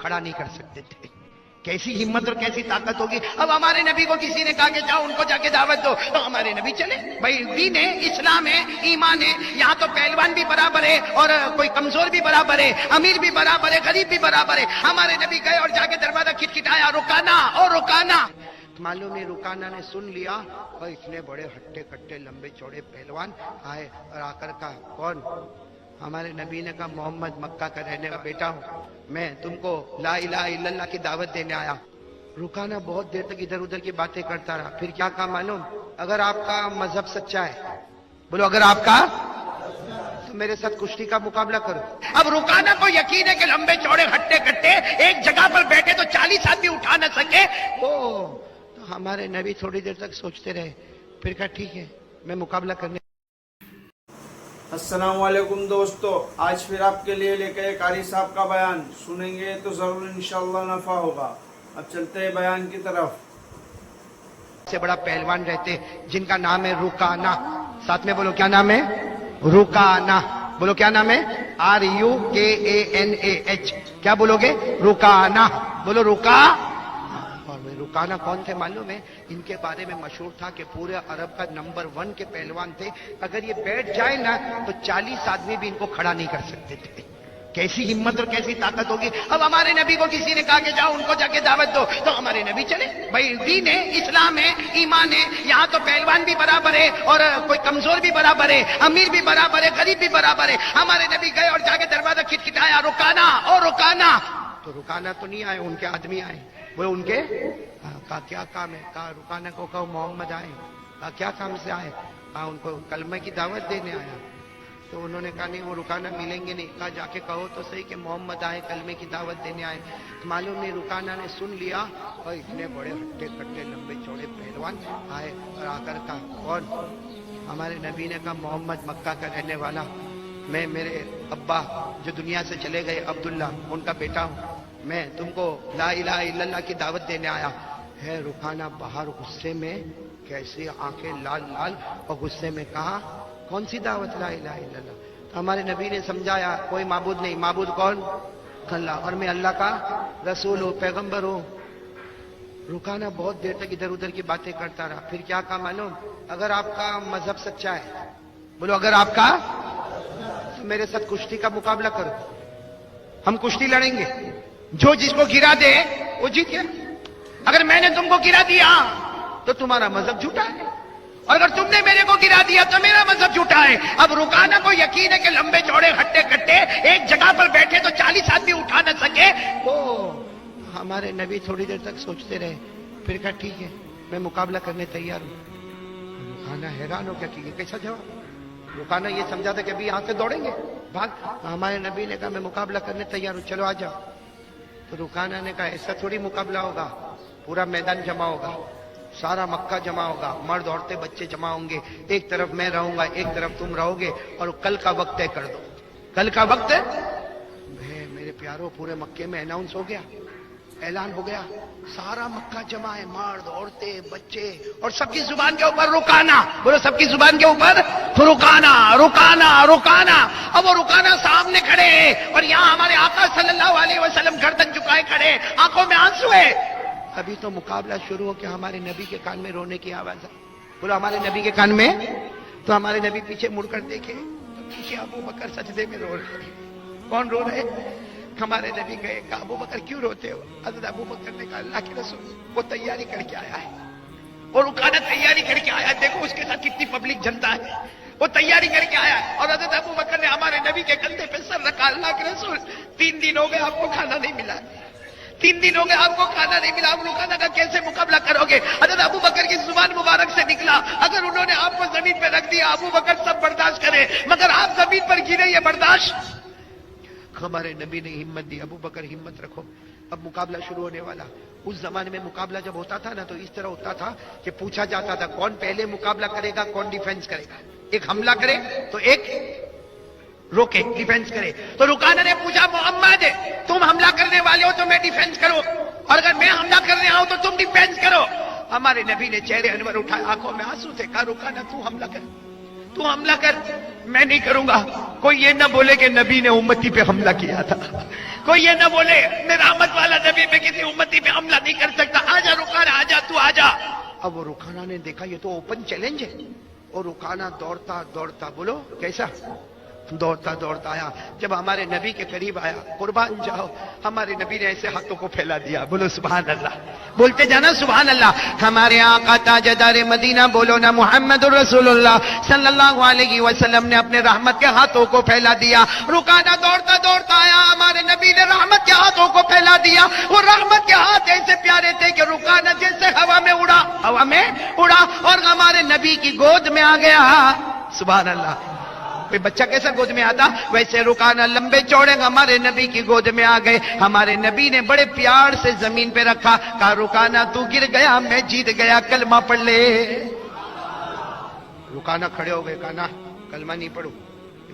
खड़ा नहीं कर सकते थे। कैसी हिम्मत और कैसी ताकत होगी। अब हमारे नबी को किसी ने कहा कि जाओ उनको जाके दावत दो, तो हमारे नबी चले। भाई दीन है, इस्लाम है, ईमान है। यहाँ तो पहलवान भी बराबर है और कोई कमजोर भी बराबर है, अमीर भी बराबर है, गरीब भी बराबर है। हमारे नबी गए और जाके दरवाजा खिटखिटाया, रुकाना और रुकाना। मालूम नहीं रुकाना ने सुन लिया और इतने बड़े हट्टे कट्टे लंबे चौड़े पहलवान आए और आकर कहा कौन? हमारे नबी ने कहा मोहम्मद मक्का का रहने का बेटा हूं, मैं तुमको ला इलाहा इल्लल्लाह की दावत देने आया। रुकाना बहुत देर तक इधर उधर की बातें करता रहा। फिर क्या कहा मालूम? अगर आपका मजहब सच्चा है, बोलो अगर आपका, तो मेरे साथ कुश्ती का मुकाबला करो। अब रुकाना को यकीन है कि लंबे चौड़े हट्टे कट्टे एक जगह पर बैठे तो 40 आदमी उठा न सके। तो हमारे नबी थोड़ी देर तक सोचते रहे, फिर कहा ठीक है मैं मुकाबला करने। अस्सलाम वालेकुम दोस्तों, आज फिर आपके लिए लेकर एक कारी साहब का बयान सुनेंगे तो जरूर इंशाअल्लाह नफा होगा। अब चलते हैं बयान की तरफ। से बड़ा पहलवान रहते जिनका नाम है रुकाना। साथ में बोलो क्या नाम है? रुकाना। बोलो क्या नाम है? RUKANAH। क्या बोलोगे? रुकाना। बोलो रुका। और रुकाना कौन थे मालूम है? इनके बारे में मशहूर था कि पूरे अरब का नंबर 1 के पहलवान थे। अगर ये बैठ जाए ना तो 40 आदमी भी इनको खड़ा नहीं कर सकते थे। कैसी हिम्मत और कैसी ताकत होगी। अब हमारे नबी को किसी ने कहा कि जाओ उनको जाके दावत दो, तो हमारे नबी चले। भाई दीन है, इस्लाम है, ईमान है। यहाँ तो पहलवान भी बराबर है और कोई कमजोर भी बराबर है, अमीर भी बराबर है, गरीब भी बराबर है। हमारे नबी गए और जाके दरवाजा खिटखिटाया, रुकाना और रुकाना। तो रुकाना तो नहीं आए, उनके आदमी आए। बोले उनके कहा क्या काम है? कहा रुकाना को कहो मोहम्मद आए। कहा क्या काम से आए? कहा उनको कलमे की दावत देने आया। तो उन्होंने कहा नहीं वो रुकाना मिलेंगे नहीं। कहा जाके कहो तो सही कि मोहम्मद आए, कलमे की दावत देने आए। मालूम नहीं रुकाना ने सुन लिया और इतने बड़े हट्टे कट्टे लंबे चौड़े पहलवान आए और आकर कहा कौन? हमारे नबी ने कहा मोहम्मद मक्का का रहने वाला, मैं मेरे अब्बा जो दुनिया से चले गए अब्दुल्ला उनका बेटा हूँ, मैं तुमको ला इलाहा इल्लल्लाह की दावत देने आया है। रुकाना बाहर गुस्से में, कैसी आंखें लाल लाल, और गुस्से में कहा कौन सी दावत? ला इलाहा इल्लल्लाह। तो हमारे नबी ने समझाया कोई माबूद नहीं, माबूद कौन? अल्लाह, और मैं अल्लाह का रसूल हूं, पैगंबर हूं। रुकाना बहुत देर तक इधर उधर की बातें करता रहा। फिर क्या कहा मालूम? अगर आपका मजहब सच्चा है, बोलो अगर आपका, तो मेरे साथ कुश्ती का मुकाबला करो, हम कुश्ती लड़ेंगे। जो जिसको गिरा दे वो जीत गया। अगर मैंने तुमको गिरा दिया तो तुम्हारा मजहब झूठा है, और अगर तुमने मेरे को गिरा दिया तो मेरा मजहब झूठा है। अब रुकाना को यकीन है कि लंबे चौड़े हट्टे कट्टे एक जगह पर बैठे तो 40 आदमी उठा न सके। तो हमारे नबी थोड़ी देर तक सोचते रहे, फिर कहा ठीक है मैं मुकाबला करने तैयार हूं। रुकाना हैरान हो गया कि ये कैसा जवाब। रुकाना ये समझा था कि अभी यहां से दौड़ेंगे भाग। हमारे नबी ने कहा मैं मुकाबला करने तैयार हूं, चलो आ जाओ। तो रुकाना ने कहा ऐसा थोड़ी मुकाबला होगा, पूरा मैदान जमा होगा, सारा मक्का जमा होगा, मर्द औरतें बच्चे जमा होंगे, एक तरफ मैं रहूंगा एक तरफ तुम रहोगे, और कल का वक्त तय कर दो। कल का वक्त मेरे प्यारों पूरे मक्के में अनाउंस हो गया, ऐलान हो गया, सारा मक्का जमा है, मर्द औरतें बच्चे, और सबकी जुबान के ऊपर रुकाना। बोलो सबकी जुबान के ऊपर तो रुकाना रुकाना रुकाना। अब वो रुकाना सामने खड़े हैं और यहाँ हमारे आका सल्लल्लाहु अलैहि वसल्लम गर्दन झुकाए खड़े, आंखों में आंसू है। अभी तो मुकाबला शुरू हो के हमारे नबी के कान में रोने की आवाज है। बोलो हमारे नबी के कान में। तो हमारे नबी पीछे मुड़कर देखे तो पीछे अबू बकर सजदे में रो रहे। कौन रो रहे? हमारे नबी गए, कहा अबू बकर क्यों रोते हो? हज़रत अबू बकर ने कहा अल्लाह के रसूल वो तैयारी करके आया है, और रुकाना तैयारी करके आया, देखो उसके साथ कितनी पब्लिक जनता है, वो तैयारी करके आया है। और हज़रत अबू बकर ने हमारे नबी के कंधे पे सर रखा, अल्लाह के रसूल 3 दिन हो गए आपको खाना नहीं मिला, 3 दिन हो गए आपको खाना नहीं मिला, आप रुकाना का कैसे मुकाबला करोगे? हज़रत अबू बकर की जुबान मुबारक से निकला, अगर उन्होंने आपको जमीन पे रख दिया अबू बकर सब बर्दाश्त करे, मगर आप जमीन पर गिरे ये बर्दाश्त। हमारे नबी ने हिम्मत दी, अबू बकर हिम्मत रखो, अब मुकाबला शुरू होने वाला। उस जमाने में मुकाबला जब होता था ना तो इस तरह होता था कि पूछा जाता था कौन पहले मुकाबला करेगा, कौन डिफेंस करेगा। एक हमला करे तो एक रोके, डिफेंस करे। तो रुकाना ने पूछा मोहम्मद तुम हमला करने वाले हो तो मैं डिफेंस करूं, और अगर मैं हमला करने आऊं तो तुम डिफेंस करो। हमारे नबी ने चेहरे अनवर उठाए, आंखों में आंसू थे, कहा रुकाना तू हमला कर, تو حملہ کر، میں نہیں کروں گا. کوئی یہ نہ بولے کہ نبی نے امتی پہ حملہ کیا تھا، کوئی یہ نہ بولے میں رحمت والا نبی پہ کسی امتی پہ حملہ نہیں کر سکتا. آجا رکانہ، آجا تو آجا. اب وہ رکانہ نے دیکھا یہ تو اوپن چیلنج ہے، اور رکانہ دوڑتا دوڑتا، بولو کیسا دوڑتا دوڑتا آیا. جب ہمارے نبی کے قریب آیا، قربان جاؤ، ہمارے نبی نے ایسے ہاتھوں کو پھیلا دیا. بولو سبحان اللہ، بولتے جانا سبحان اللہ. ہمارے آقا تاجدار مدینہ، بولو نا محمد الرسول اللہ صلی اللہ علیہ وسلم نے اپنے رحمت کے ہاتھوں کو پھیلا دیا. رکانہ دوڑتا دوڑتا آیا، ہمارے نبی نے رحمت کے ہاتھوں کو پھیلا دیا. وہ رحمت کے ہاتھ ایسے پیارے تھے کہ رکانہ جیسے ہوا میں اڑا، ہوا میں اڑا اور ہمارے نبی کی گود میں آ گیا. سبحان اللہ. کوئی بچہ کیسا گود میں آتا، ویسے رکانہ لمبے چوڑے ہمارے نبی کی گود میں آ گئے. ہمارے نبی نے بڑے پیار سے زمین پہ رکھا، کہا رکانہ تو گر گیا، میں جیت گیا، کلمہ پڑھ لے. رکانہ کھڑے ہو گئے، کہا نا کلمہ نہیں پڑھوں.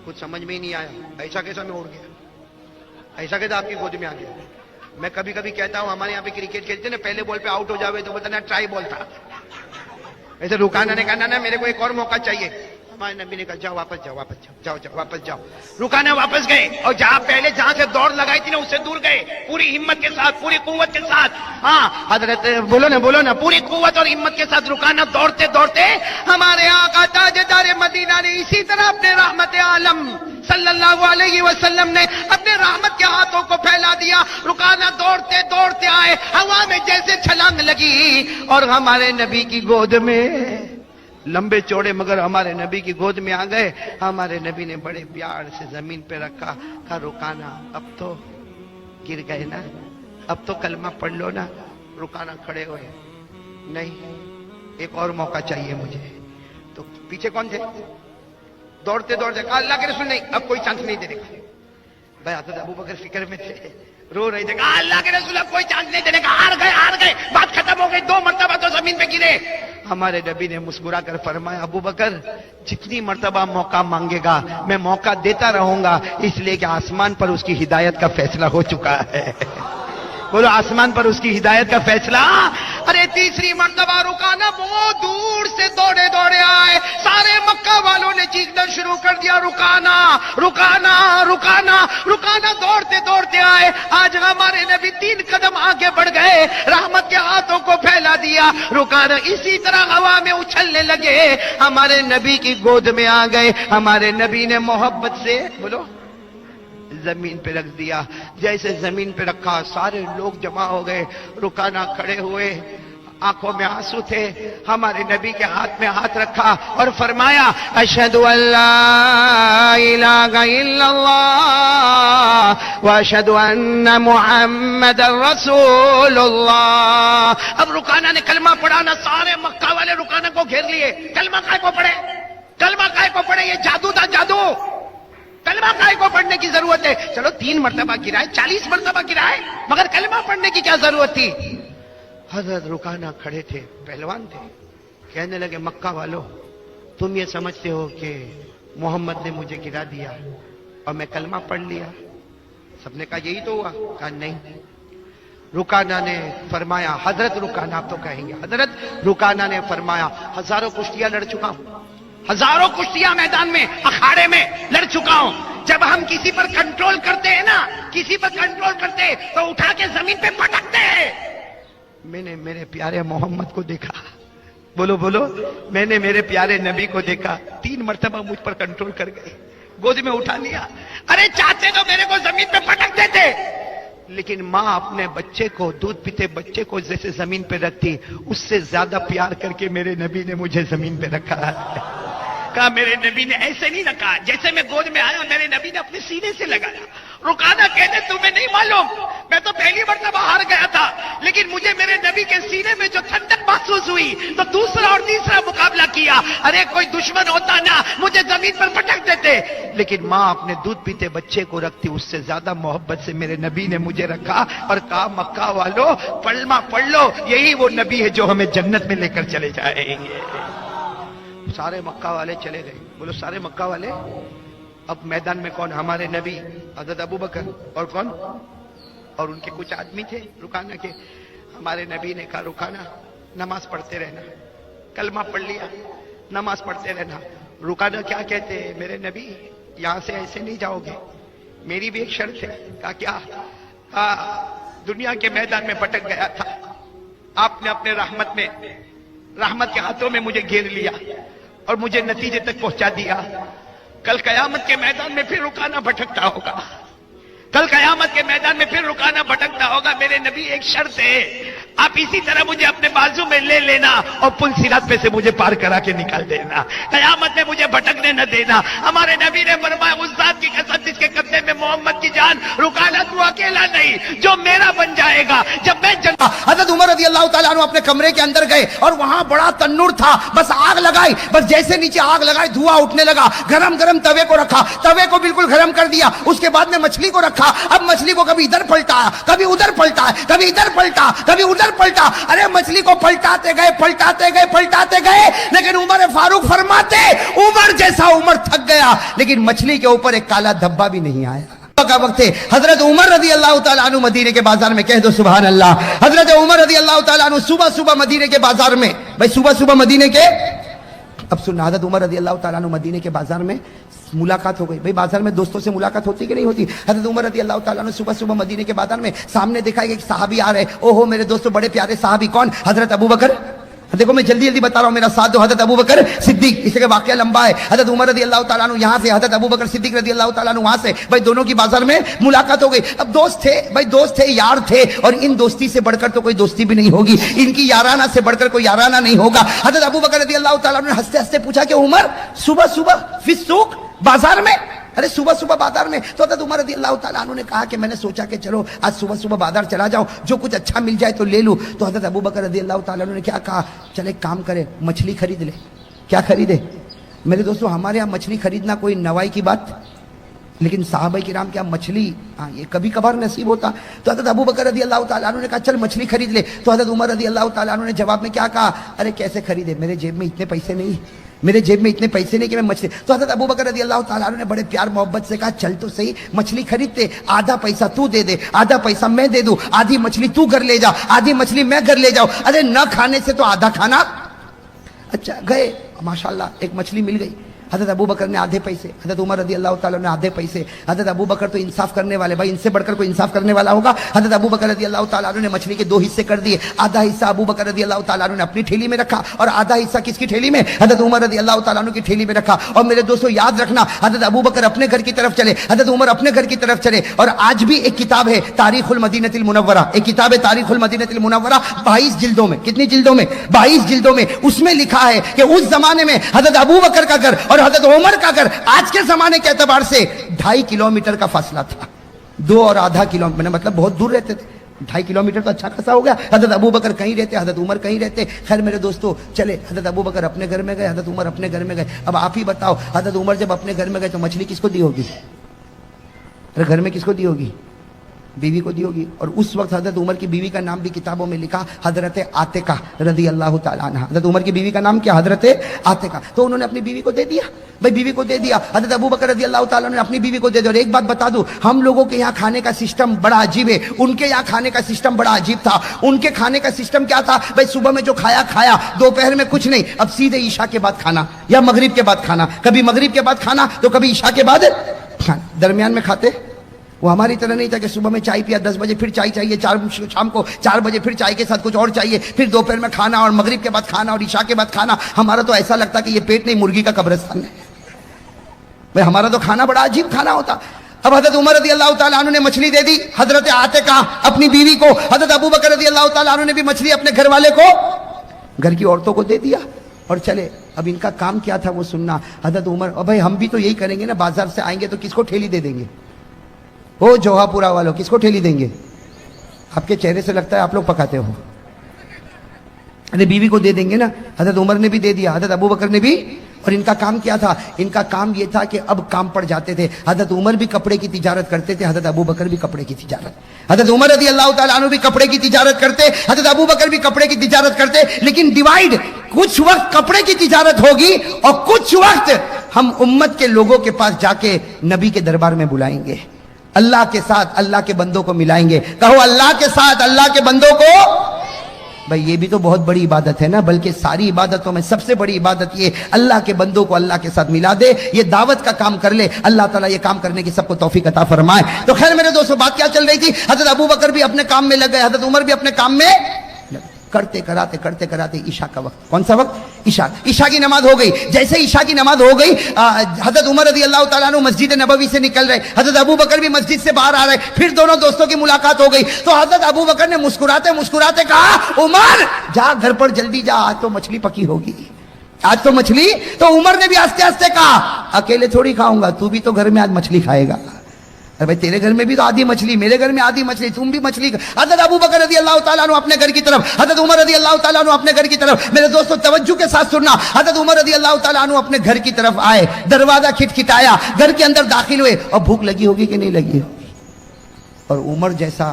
کچھ سمجھ میں ہی نہیں آیا، ایسا کیسا میں اڑ گیا، ایسا کیسا آپ کی گود میں آ گیا. میں کبھی کبھی کہتا ہوں، ہمارے یہاں پہ کرکٹ کھیلتے نا، پہلے بال پہ آؤٹ ہو جاوے تو بتانا ٹرائی بال تھا. ایسے رکانہ نے کہا نا میرے کو ایک اور موقع چاہیے. ہمارے نبی نے کہا جاؤ واپس جاؤ، واپس جاؤ، جاؤ جاؤ واپس جاؤ. رکانہ واپس گئے اور جہاں پہلے جہاں سے دوڑ لگائی تھی نا اس سے دور گئے، پوری ہمت کے ساتھ، پوری قوت کے ساتھ. ہاں حضرت بولو نا پوری قوت اور ہمت کے ساتھ رکانہ دوڑتے دوڑتے ہمارے آقا تاجدار مدینہ نے اسی طرح اپنے رحمت عالم صلی اللہ علیہ وسلم نے اپنے رحمت کے ہاتھوں کو پھیلا دیا. رکانہ دوڑتے دوڑتے آئے، ہوا میں جیسے چھلانگ لگی اور ہمارے نبی کی گود میں، لمبے چوڑے مگر ہمارے نبی کی گود میں آ گئے. ہمارے نبی نے بڑے پیار سے زمین پہ رکھا، کہا رکانہ اب تو گر گئے نا، اب تو کلمہ پڑھ لو نا. رکانہ کھڑے ہوئے، نہیں ایک اور موقع چاہیے مجھے. تو پیچھے کون تھے؟ دوڑتے دوڑتے کہا اللہ کے رسول نہیں، اب کوئی چانس نہیں دینے کا. بھائی حضرت ابو بکر فکر میں تھے، رو رہے تھے، کہا اللہ کے رسول اب کوئی چانس نہیں دینے کا، ہار گئے، بات ختم ہو گئی. 2 مرتبہ تو زمین پہ گرے. ہمارے نبی نے مسکرا کر فرمایا ابو بکر جتنی مرتبہ موقع مانگے گا میں موقع دیتا رہوں گا، اس لیے کہ آسمان پر اس کی ہدایت کا فیصلہ ہو چکا ہے. بولو آسمان پر اس کی ہدایت کا فیصلہ. ارے تیسری مرتبہ رکانہ بہت دور سے دوڑے دوڑے آئے. سارے مکہ والوں نے چیخنا شروع کر دیا رکانہ رکانہ رکانہ. رکانہ دوڑتے دوڑتے آئے. آج ہمارے نبی 3 قدم آگے بڑھ گئے، رحمت کے ہاتھوں کو پھیلا دیا. رکانہ اسی طرح ہوا میں اچھلنے لگے، ہمارے نبی کی گود میں آ گئے. ہمارے نبی نے محبت سے بولو زمین پہ رکھ دیا. جیسے زمین پہ رکھا سارے لوگ جمع ہو گئے. رکانہ کھڑے ہوئے، آنکھوں میں آنسو تھے. ہمارے نبی کے ہاتھ میں ہاتھ رکھا اور فرمایا اشہد ان لا الہ الا اللہ واشہد ان محمد رسول اللہ. اب رکانہ نے کلمہ پڑھا نا، سارے مکہ والے رکانہ کو گھیر لیے. کلمہ کائے کو پڑھے، کلمہ کائے کو پڑھے، یہ جادو تھا جادو. کلمہ کائے کو پڑھنے کی ضرورت ہے؟ چلو 3 مرتبہ گرائے، 40 مرتبہ گرائے، مگر کلمہ پڑھنے کی کیا ضرورت تھی؟ حضرت رکانہ کھڑے تھے، پہلوان تھے. کہنے لگے مکہ والو تم یہ سمجھتے ہو کہ محمد نے مجھے گرا دیا اور میں کلمہ پڑھ لیا؟ سب نے کہا یہی تو ہوا. کہا نہیں. رکانہ نے فرمایا، حضرت رکانہ آپ تو کہیں گے، حضرت رکانہ نے فرمایا ہزاروں کشتیاں لڑ چکا ہوں، ہزاروں کشتیاں میدان میں اکھاڑے میں لڑ چکا ہوں. جب ہم کسی پر کنٹرول کرتے ہیں نا، کسی پر کنٹرول کرتے تو اٹھا کے زمین پہ پٹکتے ہیں. میں نے میرے پیارے محمد کو دیکھا، بولو بولو، میں نے میرے پیارے نبی کو دیکھا، 3 مرتبہ مجھ پر کنٹرول کر گئے، گود میں اٹھا لیا. ارے چاہتے تو میرے کو زمین پہ پٹک دیتے، لیکن ماں اپنے بچے کو، دودھ پیتے بچے کو جیسے زمین پہ رکھتی، اس سے زیادہ پیار کر کے میرے نبی نے مجھے زمین پہ رکھا ہے. کہا میرے نبی نے ایسے نہیں رکھا، جیسے میں گود میں آیا میرے نبی نے اپنے سینے سے لگایا. رکانہ کہتے تمہیں نہیں معلوم، میں تو پہلی مرتبہ ہار گیا تھا، لیکن مجھے میرے نبی کے سینے میں جو ٹھنڈک محسوس ہوئی تو دوسرا اور تیسرا مقابلہ کیا. ارے کوئی دشمن ہوتا نا مجھے زمین پر پٹک دیتے، لیکن ماں اپنے دودھ پیتے بچے کو رکھتی، اس سے زیادہ محبت سے میرے نبی نے مجھے رکھا اور کہا مکہ والو کلمہ پڑھ لو، یہی وہ نبی ہے جو ہمیں جنت میں لے کر چلے جائیں گے. سارے مکہ والے چلے گئے. بولو سارے مکہ والے. اب میدان میں کون؟ ہمارے نبی، حضرت ابو بکر اور کون؟ اور ان کے کچھ آدمی تھے رکانہ کے. ہمارے نبی نے کہا رکانہ نماز پڑھتے رہنا، کلمہ پڑھ لیا، نماز پڑھتے رہنا. रुकाना क्या कहते हैं मेरे नबी, यहां से ऐसे नहीं जाओगे, मेरी भी एक शर्त है। कहा क्या? कहा दुनिया के मैदान में भटक गया था, आपने अपने रहमत के हाथों में मुझे घेर लिया और मुझे नतीजे तक पहुंचा दिया। कल कयामत के मैदान में फिर रुकाना भटकता होगा, कल कयामत के मैदान में फिर रुकाना भटकता होगा। मेरे नबी एक शर्त है, आप इसी तरह मुझे अपने बाजू में ले लेना और पुल सिरात पे से मुझे पार करा के निकाल देना, कयामत में मुझे भटकने न देना। हमारे नबी ने फरमाया उस जात की कसम जिसके कब्जे में मोहम्मद की जान, रुकाना तू अकेला नहीं, जो मेरा बन जाएगा जब मैं हजरत उमर रज़ी अल्लाह तआला अन्हु अपने कमरे के अंदर गए और वहां बड़ा तन्नूर था, बस आग लगाई, बस जैसे नीचे आग लगाई धुआं उठने लगा, गरम गरम तवे को रखा, तवे को बिल्कुल गरम कर दिया, उसके बाद में मछली को रखा। अब मछली को कभी इधर पलटा, कभी उधर पलटा, कभी इधर पलटा, कभी उधर पलटा। अरे मछली को पलटाते गए पलटाते गए पलटाते गए, लेकिन उमर फारूक फरमाते उमर जैसा उमर थक गया, लेकिन मछली के ऊपर एक काला धब्बा भी नहीं आया। का वक्त है, हजरत उमर रज़ी अल्लाह तआला अन्हु मदीने के बाजार में, कह दो सुभान अल्लाह। हजरत उमर रज़ी अल्लाह तआला अन्हु सुबह सुबह मदीने के बाजार में, भाई सुबह सुबह मदीने के, अब सुनना, हजरत उमर रज़ी अल्लाह तआला अन्हु मदीने के बाजार में मुलाकात हो गई। भाई बाजार में दोस्तों से मुलाकात होती कि नहीं होती? हजरत उमर रज़ी अल्लाह तआला अन्हु सुबह सुबह मदीने के बाजार में सामने देखा एक सहाबी आ रहे, ओहो मेरे दोस्तों बड़े प्यारे सहाबी, कौन? हजरत अबू बकर। देखो मैं जल्दी जल्दी बता रहा हूं, मेरा साथ दो। हजरत अबू बकर सिद्दीक, इसका वाकया लंबा है। हजरत उमर रज़ी अल्लाह तआला अन्हु यहां से, हजरत अबू बकर सिद्दीक रज़ी अल्लाह तआला अन्हु वहां से, भाई दोनों की बाजार में मुलाकात हो गई। अब दोस्त थे, भाई दोस्त थे, यार थे, और इन दोस्ती से बढ़कर तो कोई दोस्ती भी नहीं होगी, इनकी याराना से बढ़कर कोई याराना नहीं होगा। हजरत अबू बकर रज़ी अल्लाह तआला अन्हु ने हंसते हंसते पूछा कि उमर सुबह सुबह फिस सूक, बाजार में, अरे सुबह सुबह बाजार में? तो हजरत उमर रज़ी अल्लाह तआला अन्हु ने कहा कि मैंने सोचा कि चलो आज सुबह सुबह बाजार चला जाऊं, जो कुछ अच्छा मिल जाए तो ले लूं। तो हजरत अबू बकर रज़ी अल्लाह तआला अन्हु ने क्या कहा, चल एक काम करे, मछली खरीद ले। क्या खरीदे? मेरे दोस्तों हमारे यहाँ मछली खरीदना कोई नवाई की बात, लेकिन साहबा किराम क्या मछली, हाँ ये कभी कभार नसीब होता। तो हजरत अबू बकर रज़ी अल्लाह तआला अन्हु ने कहा चल मछली खरीद ले। तो हजरत उमर रज़ी अल्लाह तआला अन्हु ने जवाब में क्या कहा, अरे कैसे खरीदे, मेरे जेब में इतने पैसे नहीं, मेरे जेब में इतने पैसे नहीं कि मैं मछली। तो हजरत अबू बकर रज़ी अल्लाह तआला अन्हु ने बड़े प्यार मोहब्बत से कहा चल तो सही मछली खरीदते, आधा पैसा तू दे दे, आधा पैसा मैं दे दूं, आधी मछली तू घर ले जा, आधी मछली मैं घर ले जाऊं। अरे न खाने से तो आधा खाना। अच्छा गए, माशाल्लाह एक मछली मिल गई। हजरत अबू बकर ने आधे पैसे, हजरत उमर रज़ी अल्लाह तआला ने आधे पैसे। हजरत अबू बकर तो इंसाफ करने वाले, भाई इनसे बढ़कर कोई इंसाफ करने वाला होगा। हजरत अबू बकर रज़ी अल्लाह तआला ने मछली के दो हिस्से कर दिए, आधा हिस्सा अबू बकर रज़ी अल्लाह तआला ने अपनी ठेली में रखा और आधा हिस्सा किसकी ठेली में? हजरत उमर रज़ी अल्लाह तआला की ठेली में रखा। और मेरे दोस्तों याद रखना, हजरत अबू बकर अपने घर की तरफ चले, हजरत उमर अपने घर की तरफ चले। और आज भी एक किताब है तारीखुल मदीनतिल मुनव्वरा, एक किताब है तारीखुल मदीनतिल मुनव्वरा, 22 जिल्दों में, कितनी जिल्दों में? 22 जिल्दों में। उसमें लिखा है कि उस जमाने में हजरत अबू बकर का घर और हजरत उमर का घर आज के जमाने के एतबार से 2.5 किलोमीटर का फासला था, 2.5 किलोमीटर, मतलब बहुत दूर रहते थे। 2.5 किलोमीटर तो अच्छा खासा हो गया। हजरत अबू बकर कहीं रहते, हजरत उमर कहीं रहते। खैर मेरे दोस्तों चले, हजरत अबू बकर अपने घर में गए, हजरत उमर अपने घर में गए। अब आप ही बताओ, हजरत उमर जब अपने घर में गए तो मछली किसको दी होगी? अरे घर में किसको दी होगी? बीवी को दी होगी। और उस वक्त हजरत उमर की बीवी का नाम भी किताबों में लिखा, हजरत आतिका रज़ी अल्लाह तआला अन्हा। हजरत उमर की बीवी का नाम क्या? हजरत आतिका। तो उन्होंने अपनी बीवी को दे दिया, भाई बीवी को दे दिया। हजरत अबू बकर रज़ी अल्लाह तआला ने अपनी बीवी को दे दिया। और एक बात बता दूं, हम लोगों के यहाँ खाने का सिस्टम बड़ा अजीब है, उनके यहाँ खाने का सिस्टम बड़ा अजीब था। उनके खाने का सिस्टम क्या था? भाई सुबह में जो खाया खाया, दोपहर में कुछ नहीं, अब सीधे ईशा के बाद खाना या मगरिब के बाद खाना, कभी मगरिब के बाद खाना तो कभी ईशा के बाद खाना, दरमियान में खाते। वो हमारी तरह नहीं था कि सुबह में चाय पिया, 10 बजे फिर चाय चाहिए, शाम को 4 बजे फिर चाय के साथ कुछ और चाहिए, फिर दोपहर में खाना और मगरिब के बाद खाना और ईशा के बाद खाना। हमारा तो ऐसा लगता कि ये पेट नहीं मुर्गी का कब्रिस्तान है। भाई हमारा तो खाना बड़ा अजीब खाना होता। अब हजरत उमर रज़ी अल्लाह तआला अन्हु ने मछली दे दी हजरत आतिका अपनी बीवी को। हजरत अबू बकर रज़ी अल्लाह तआला अन्हु ने भी मछली अपने घर वाले को, घर की औरतों को दे दिया और चले। अब इनका काम क्या था वो सुनना। हजरत उमर, और भाई हम भी तो यही करेंगे ना, बाजार से आएंगे तो किसको ठेली दे देंगे? ओ जोहापुरा वालों, किसको ठेली देंगे? आपके चेहरे से लगता है आप लोग पकाते हो। अरे बीवी को दे देंगे ना। हजरत उमर ने भी दे दिया, हजरत अबू बकर ने भी। और इनका काम क्या था? इनका काम ये था कि अब काम पड़ जाते थे। हजरत उमर भी कपड़े की तिजारत करते थे, हजरत अबू बकर भी कपड़े की तिजारत। हजरत उमर रज़ी अल्लाह तआला अन्हु भी कपड़े की तिजारत करते, हजरत अबू बकर भी कपड़े की तिजारत करते। लेकिन डिवाइड, कुछ वक्त कपड़े की तिजारत होगी और कुछ वक्त हम उम्मत के लोगों के पास जाके नबी के दरबार में बुलाएंगे, अल्लाह के साथ अल्लाह के बंदों को मिलाएंगे। कहो अल्लाह के साथ अल्लाह के बंदों को। بھائی یہ بھی تو بہت بڑی عبادت ہے نا, بلکہ ساری عبادتوں میں سب سے بڑی عبادت یہ اللہ کے بندوں کو اللہ کے ساتھ ملا دے, یہ دعوت کا کام کر لے. اللہ تعالیٰ یہ کام کرنے کی سب کو توفیق عطا فرمائے. تو خیر میرے دوستو, بات کیا چل رہی تھی؟ حضرت ابو بکر بھی اپنے کام میں لگ گئے, حضرت عمر بھی اپنے کام میں کرتے کراتے عشاء کا وقت. کون سا وقت؟ عشاء کی نماز ہو گئی. جیسے عشاء کی نماز ہو گئی, حضرت عمر رضی اللہ تعالیٰ عنہ مسجد نبوی سے نکل رہے, حضرت ابو بکر بھی مسجد سے باہر آ رہے. پھر دونوں دوستوں کی ملاقات ہو گئی. تو حضرت ابو بکر نے مسکراتے کہا, عمر جا گھر پر جلدی جا, آج تو مچھلی پکی ہوگی, آج تو مچھلی. تو عمر نے بھی آہستہ کہا, اکیلے تھوڑی کھاؤں گا, تو بھی تو گھر میں آج مچھلی کھائے گا. ارے بھائی تیرے گھر میں بھی تو آدھی مچھلی, میرے گھر میں آدھی مچھلی, تم بھی مچھلی. حضرت ابو بکر رضی اللہ تعالیٰ عنہ اپنے گھر کی طرف, حضرت عمر رضی اللہ تعالیٰ عنہ اپنے گھر کی طرف. میرے دوستو توجہ کے ساتھ سننا, حضرت عمر رضی اللہ تعالیٰ عنہ اپنے گھر کی طرف آئے, دروازہ کھٹکھٹایا, گھر کے اندر داخل ہوئے. اور بھوک لگی ہوگی کہ نہیں لگی ہوگی؟ اور عمر جیسا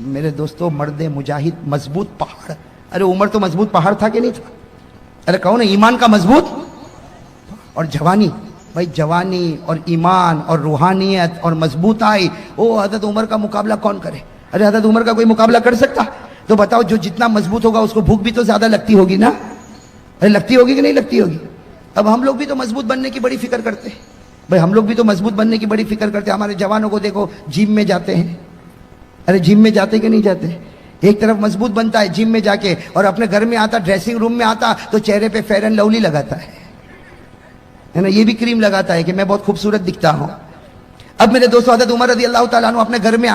میرے دوستو مرد مجاہد, مضبوط پہاڑ. ارے عمر تو مضبوط پہاڑ تھا کہ نہیں تھا؟ ارے کہو نا, ایمان کا مضبوط. اور جوانی, بھائی جوانی اور ایمان اور روحانیت اور مضبوط آئی, او حضرت عمر کا مقابلہ کون کرے؟ ارے حضرت عمر کا کوئی مقابلہ کر سکتا؟ تو بتاؤ, جو جتنا مضبوط ہوگا اس کو بھوک بھی تو زیادہ لگتی ہوگی نا. ارے لگتی ہوگی کہ نہیں لگتی ہوگی؟ اب ہم لوگ بھی تو مضبوط بننے کی بڑی فکر کرتے ہیں. بھائی ہم لوگ بھی تو مضبوط بننے کی بڑی فکر کرتے ہیں. ہمارے جوانوں کو دیکھو, جم میں جاتے ہیں. ارے جم میں جاتے کہ نہیں جاتے؟ ایک طرف مضبوط بنتا ہے جم میں جا کے, اور اپنے گھر میں آتا, ڈریسنگ روم میں آتا تو چہرے پہ فیئر اینڈ لولی لگاتا ہے نا, یہ بھی کریم لگاتا ہے کہ میں بہت خوبصورت دکھتا ہوں. اب میرے دوستو حضرت عمر رضی اللہ تعالیٰ عنہ اپنے گھر میں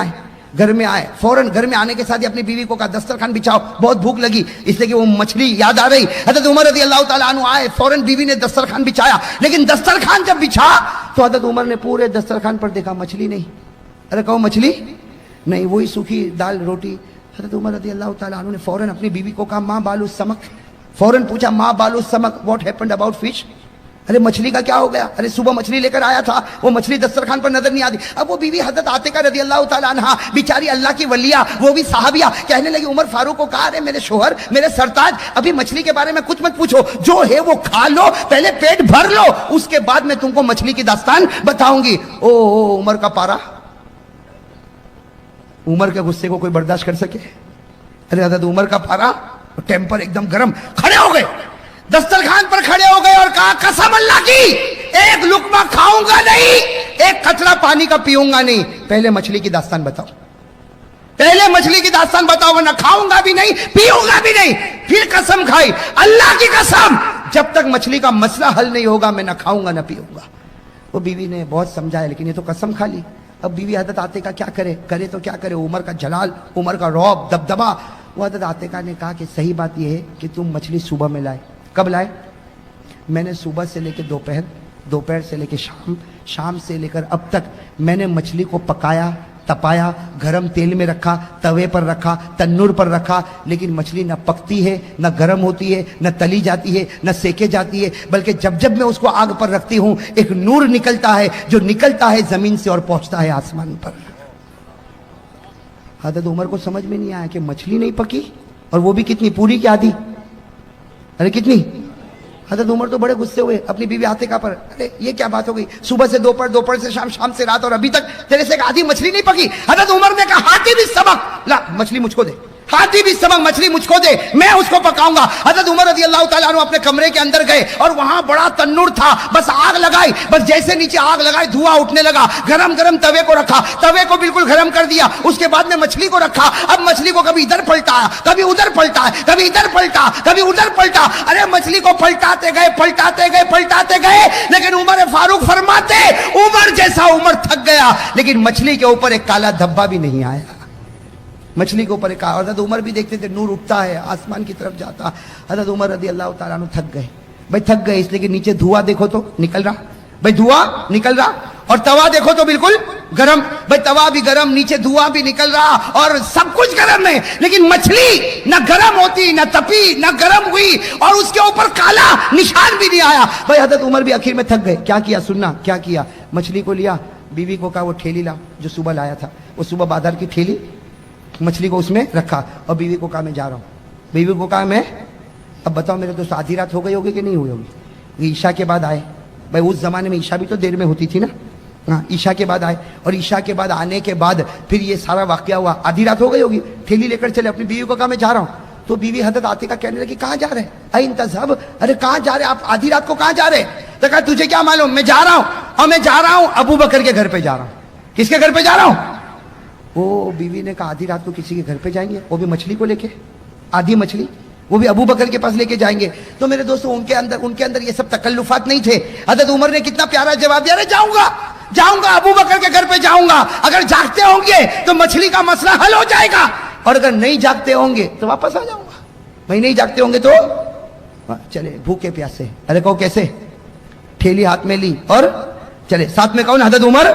آئے. فوراً گھر میں آنے کے ساتھ ہی اپنی بیوی کو کہا, دسترخوان بچھاؤ, بہت بھوک لگی, اس لیے کہ وہ مچھلی یاد آ رہی. حضرت عمر رضی اللہ تعالیٰ عنہ آئے, فوراً بیوی نے دسترخوان بچھایا. لیکن دسترخوان جب بچھا تو حضرت عمر نے پورے دسترخوان پر دیکھا, مچھلی نہیں. ارے کہو مچھلی نہیں, وہی سوکھی دال روٹی. حضرت عمر رضی اللہ تعالیٰ عنہ نے فوراً اپنی بیوی کو کہا, ماں بالو سمک. فوراً پوچھا, ماں بالو سمک, واٹ ہیپنڈ اباؤٹ فش؟ ارے مچھلی کا کیا ہو گیا؟ ارے صبح مچھلی لے کر آیا تھا, وہ مچھلی دسترخوان پر نظر نہیں آتی. اب وہ بیوی حضرت عاتقہ رضی اللہ تعالیٰ عنہ, بیچاری اللہ کی ولیہ, وہ بھی صحابیہ, کہنے لگی عمر فاروق کو کہا, ارے میرے شوہر, میرے سرتاج, ابھی مچھلی کے بارے میں کچھ مت پوچھو, جو ہے وہ کھا لو, پہلے پیٹ بھر لو, اس کے بعد میں تم کو مچھلی کی داستان بتاؤں گی. او عمر کا پارا, عمر کے غصے کو کوئی برداشت کر سکے؟ ارے حضرت عمر کا پارا, ٹیمپر ایک دم گرم, کھڑے ہو گئے, دسترخوان پر کھڑے ہو گئے اور کہا, قسم اللہ کی, ایک لقمہ کھاؤں گا نہیں, ایک قطرہ پانی کا پیوں گا نہیں, پہلے مچھلی کی داستان بتاؤ, پہلے مچھلی کی داستان بتاؤ, ورنہ کھاؤں گا بھی نہیں, پیوں گا بھی نہیں. پھر قسم کھائی, اللہ کی قسم, جب تک مچھلی کا مسئلہ حل نہیں ہوگا میں نہ کھاؤں گا نہ پیوں گا. وہ بیوی نے بہت سمجھایا, لیکن یہ تو قسم کھا لی. اب بیوی حضرت عاتقہ کیا کرے تو کیا کرے؟ عمر کا جلال, عمر کا رعب, دبدبا. وہ حضرت عاتقہ نے کہا کہ صحیح بات یہ ہے کہ تم مچھلی صبح میں لائے. کب لائے؟ میں نے صبح سے لے کے دوپہر, دوپہر سے لے کے شام, شام سے لے کر اب تک میں نے مچھلی کو پکایا, تپایا, گرم تیل میں رکھا, توے پر رکھا, تنور پر رکھا, لیکن مچھلی نہ پکتی ہے, نہ گرم ہوتی ہے, نہ تلی جاتی ہے, نہ سیکے جاتی ہے, بلکہ جب جب میں اس کو آگ پر رکھتی ہوں ایک نور نکلتا ہے, جو نکلتا ہے زمین سے اور پہنچتا ہے آسمان پر. حضرت عمر کو سمجھ میں نہیں آیا کہ مچھلی نہیں پکی, اور وہ بھی کتنی, پوری کی آدھی. ارے کتنی؟ حضرت عمر تو بڑے غصے ہوئے اپنی بیوی عاتقہ پر. ارے یہ کیا بات ہو گئی, صبح سے دوپہر, دوپہر سے شام, شام سے رات, اور ابھی تک تیرے سے ایک آدھی مچھلی نہیں پکی. حضرت عمر نے کہا, ہاتھی بھی سبق لا, مچھلی مجھ کو دے, ہاتھی بھی سبق, مچھلی مجھ کو دے, میں اس کو پکاؤں گا. حضرت عمر رضی اللہ تعالیٰ عنہ اپنے کمرے کے اندر گئے, اور وہاں بڑا تنور تھا, بس آگ لگائی, بس جیسے نیچے آگ لگائی دھواں اٹھنے لگا. گرم گرم توے کو رکھا, توے کو بالکل گرم کر دیا, اس کے بعد میں مچھلی کو رکھا. اب مچھلی کو کبھی ادھر پلٹایا, کبھی ادھر پلٹا, کبھی ادھر پلٹا, کبھی ادھر پلٹا. ارے مچھلی کو پلٹاتے گئے, پلٹاتے گئے, پلٹاتے گئے, لیکن عمر فاروق فرماتے, عمر جیسا عمر تھک گیا, لیکن مچھلی کے اوپر ایک کالا دھبا بھی نہیں آیا. مچھلی کے اوپر ایک, حضرت عمر بھی دیکھتے تھے نور اٹھتا ہے, آسمان کی طرف جاتا. حضرت عمر رضی اللہ تعالیٰ عنہ تھک گئے. بھائی تھک گئے اس لیے کہ نیچے دھواں دیکھو تو نکل رہا, بھائی دھواں نکل رہا, اور توا دیکھو تو بالکل گرم. بھائی توا بھی گرم, نیچے دھواں بھی نکل رہا, اور سب کچھ گرم ہے, لیکن مچھلی نہ گرم ہوتی, نہ تپی, نہ گرم ہوئی, اور اس کے اوپر کالا نشان بھی نہیں آیا. بھائی حضرت عمر بھی آخر میں تھک گئے. کیا کیا سننا, کیا کیا؟ مچھلی کو لیا, بیوی کو کہا وہ ٹھیلی لا جو صبح لایا تھا, وہ صبح بازار کی ٹھیلی, مچھلی کو اس میں رکھا, اور بیوی کو کہا میں جا رہا ہوں. بیوی کو کہا میں, اب بتاؤ میرے دوست, آدھی رات ہو گئی ہوگی کہ نہیں ہوئی ہوگی؟ عشاء کے بعد آئے. بھائی اس زمانے میں عشاء بھی تو دیر میں ہوتی تھی نا, ہاں عشاء کے بعد آئے, اور عشاء کے بعد آنے کے بعد پھر یہ سارا واقعہ ہوا. آدھی رات ہو گئی ہوگی, تھیلی لے کر چلے, اپنی بیوی کو کہا میں جا رہا ہوں. تو بیوی حضرت عاتقہ کہنے لگی کہاں جا رہے این تذهب، ارے کہاں جا رہے آپ آدھی رات کو کہاں جا رہے؟ تو کہا تجھے کیا معلوم، میں جا رہا ہوں، اور میں جا رہا ہوں ابو بکر کے گھر پہ جا رہا ہوں۔ کس کے گھر پہ جا رہا ہوں؟ وہ بیوی نے کہا آدھی رات کو کسی کے گھر پہ جائیں گے، وہ بھی مچھلی کو لے کے، آدھی مچھلی وہ بھی ابو بکر کے پاس لے کے جائیں گے؟ تو میرے دوستو ان کے اندر یہ سب تکلفات نہیں تھے۔ حضرت عمر نے کتنا پیارا جواب دیا، ارے جاؤں گا ابو بکر کے گھر پہ جاؤں گا، اگر جاگتے ہوں گے تو مچھلی کا مسئلہ حل ہو جائے گا، اور اگر نہیں جاگتے ہوں گے تو واپس آ جاؤں گا۔ بھائی نہیں جاگتے ہوں گے تو چلے بھوکے پیاسے، ارے کہو کیسے؟ ٹھیلی ہاتھ میں لی اور چلے، ساتھ میں کون؟ حضرت عمر،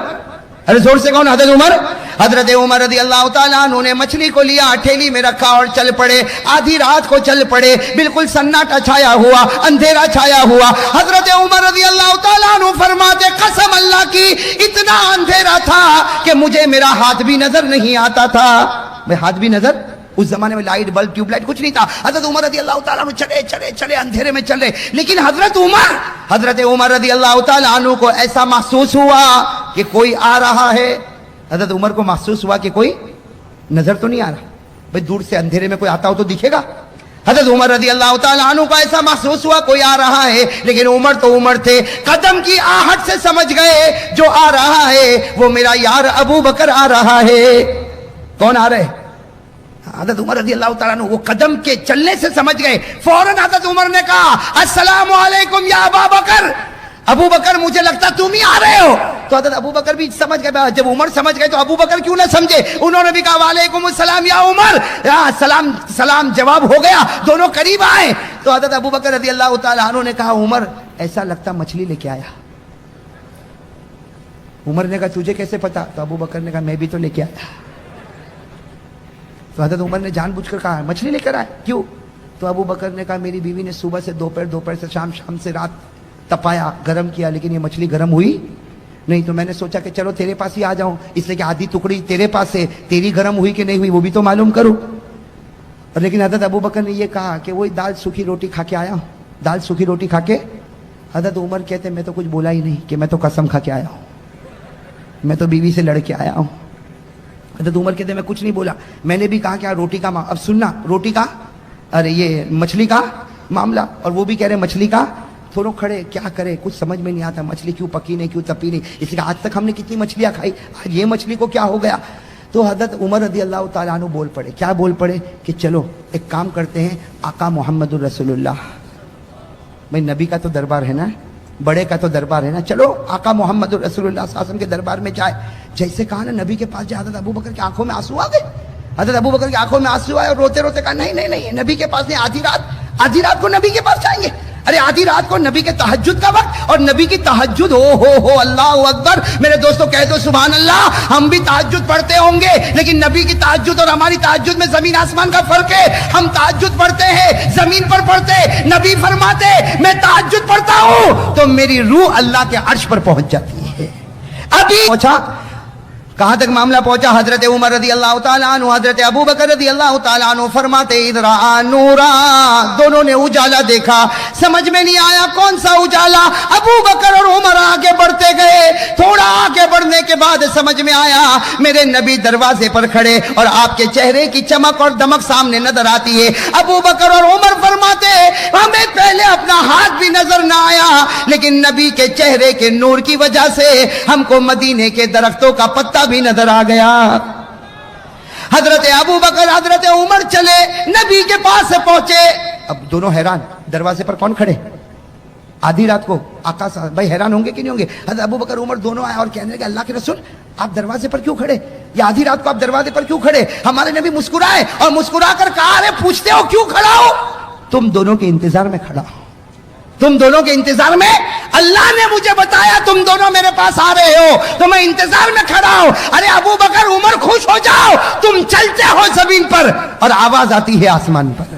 ارے زور سے کون؟ حضرت عمر۔ حضرت عمر رضی اللہ تعالیٰ عنہ نے مچھلی کو لیا، ٹھیلی میں رکھا اور چل پڑے، آدھی رات کو چل پڑے، بالکل سناٹا چھایا ہوا، اندھیرا چھایا ہوا۔ حضرت عمر رضی اللہ تعالیٰ عنہ فرماتے قسم اللہ کی اتنا اندھیرا تھا کہ مجھے میرا ہاتھ بھی نظر نہیں آتا تھا۔ میں ہاتھ بھی نظر، اس زمانے میں لائٹ بلب ٹیوب لائٹ کچھ نہیں تھا۔ حضرت عمر رضی اللہ تعالیٰ عنہ چلے اندھیرے میں چلے، لیکن حضرت عمر رضی اللہ تعالیٰ عنہ کو ایسا محسوس ہوا کہ کوئی آ رہا ہے۔ حضرت عمر کو محسوس ہوا کہ کوئی نظر تو نہیں آ رہا، بھئی دور سے اندھیرے میں کوئی آتا ہو تو دکھے گا۔ حضرت عمر رضی اللہ تعالیٰ عنہ کو ایسا محسوس ہوا کوئی آ رہا ہے، لیکن عمر تو عمر تھے، قدم کی آہٹ سے سمجھ گئے جو آ رہا ہے وہ میرا یار ابو بکر آ رہا ہے۔ کون آ رہے؟ حضرت عمر رضی اللہ تعالیٰ عنہ وہ قدم کے چلنے سے سمجھ گئے۔ فوراً حضرت عمر نے کہا السلام علیکم یا ابا بکر، ابو بکر مجھے لگتا تم ہی آ رہے ہو۔ تو حضرت ابو بکر بھی سمجھ گئے، جب عمر سمجھ گئے تو ابو بکر کیوں نہ سمجھے، انہوں نے بھی کہا وعلیکم السلام یا عمر، سلام جواب ہو گیا، دونوں قریب آئے۔ تو حضرت ابو بکر رضی اللہ تعالیٰ عنہ نے کہا عمر ایسا لگتا مچھلی لے کے آیا۔ عمر نے کہا تجھے کیسے پتا؟ تو ابو بکر نے کہا میں بھی تو لے کے آیا۔ تو حضرت عمر نے جان بوجھ کر کہا مچھلی لے کر آئے، کیوں؟ تو ابو بکر نے کہا میری بیوی نے صبح سے دوپہر سے شام سے رات تپایا، گرم کیا، لیکن یہ مچھلی گرم ہوئی نہیں، تو میں نے سوچا کہ چلو تیرے پاس ہی آ جاؤں، اس لیے کہ آدھی ٹکڑی تیرے پاس ہے، تیری گرم ہوئی کہ نہیں ہوئی وہ بھی تو معلوم کروں۔ اور لیکن حضرت ابو بکر نے یہ کہا کہ وہی دال سوکھی روٹی کھا کے آیا ہوں، دال سوکھی روٹی کھا کے۔ حضرت عمر کہتے میں تو کچھ بولا ہی نہیں کہ میں تو قسم کھا کے آیا ہوں، میں تو بیوی سے لڑ کے آیا ہوں۔ حضرت عمر کہتے میں کچھ نہیں بولا، میں نے بھی کہا کہ روٹی کا اب سننا، روٹی کا ارے یہ مچھلی کا معاملہ، اور وہ بھی کہہ رہے مچھلی کا، تھوڑوں کھڑے کیا کرے کچھ سمجھ میں نہیں آتا، مچھلی کیوں پکی نہیں کیوں تپی نہیں، اس لیے آج تک ہم نے کتنی مچھلیاں کھائی، آج یہ مچھلی کو کیا ہو گیا؟ تو حضرت عمر رضی اللہ تعالیٰ عنہ بول پڑے، کیا بول پڑے کہ چلو ایک کام کرتے ہیں، آقا محمد الرسول اللہ، بھائی نبی کا تو دربار ہے نا، بڑے کا تو دربار ہے نا، چلو آقا محمد الرسول اللہ صلی اللہ علیہ وسلم کے دربار میں جائے۔ جیسے کہا نا نبی کے پاس جائے، حضرت ابو بکر کی آنکھوں میں آنسو آ گئے، حضرت ابو بکر کی آنکھوں میں آنسو آئے اور روتے روتے کہا نہیں نبی کے پاس نہیں، آدھی رات کو نبی کے پاس جائیں گے۔ ارے آدھی رات کو نبی کے تہجد کا وقت، اور نبی کی تہجد ہو اللہ اکبر، میرے دوستو کہہ دو سبحان اللہ، ہم بھی تہجد پڑھتے ہوں گے، لیکن نبی کی تہجد اور ہماری تہجد میں زمین آسمان کا فرق ہے۔ ہم تہجد پڑھتے ہیں زمین پر پڑھتے، نبی فرماتے میں تہجد پڑھتا ہوں تو میری روح اللہ کے عرش پر پہنچ جاتی ہے۔ ابھی پہنچا، کہاں تک معاملہ پہنچا؟ حضرت عمر رضی اللہ تعالیٰ عنہ، حضرت ابو بکر رضی اللہ تعالیٰ عنہ فرماتے ادرا نورا، دونوں نے اجالا دیکھا، سمجھ میں نہیں آیا کون سا اجالا۔ ابو بکر اور عمر آگے بڑھتے گئے، تھوڑا آگے بڑھنے کے بعد سمجھ میں آیا میرے نبی دروازے پر کھڑے اور آپ کے چہرے کی چمک اور دمک سامنے نظر آتی ہے۔ ابو بکر اور عمر فرماتے ہمیں پہلے اپنا ہاتھ بھی نظر نہ آیا، لیکن نبی کے چہرے کے نور کی وجہ سے ہم کو مدینے کے درختوں کا پتا بھی نظر آ گیا۔ حضرت ابو بکر حضرت عمر چلے، نبی کے پاس سے پہنچے، اب دونوں حیران، دروازے پر کون کھڑے؟ آدھی رات کو آقا صاحب، بھائی حیران ہوں گے کہ نہیں ہوں گے؟ حضرت ابو بکر عمر دونوں آئے اور کہنے لگے اللہ کے رسول آپ دروازے پر کیوں کھڑے، یا آدھی رات کو آپ دروازے پر کیوں کھڑے؟ ہمارے نبی مسکرائے اور مسکرا کر کہا ارے پوچھتے ہو کیوں کھڑا ہو؟ تم دونوں کے انتظار میں کھڑا ہو، تم دونوں کے انتظار میں، اللہ نے مجھے بتایا تم دونوں میرے پاس آ رہے ہو تو میں انتظار میں کھڑا ہوں۔ ارے ابو بکر عمر خوش ہو جاؤ، تم چلتے ہو زمین پر اور آواز آتی ہے آسمان پر۔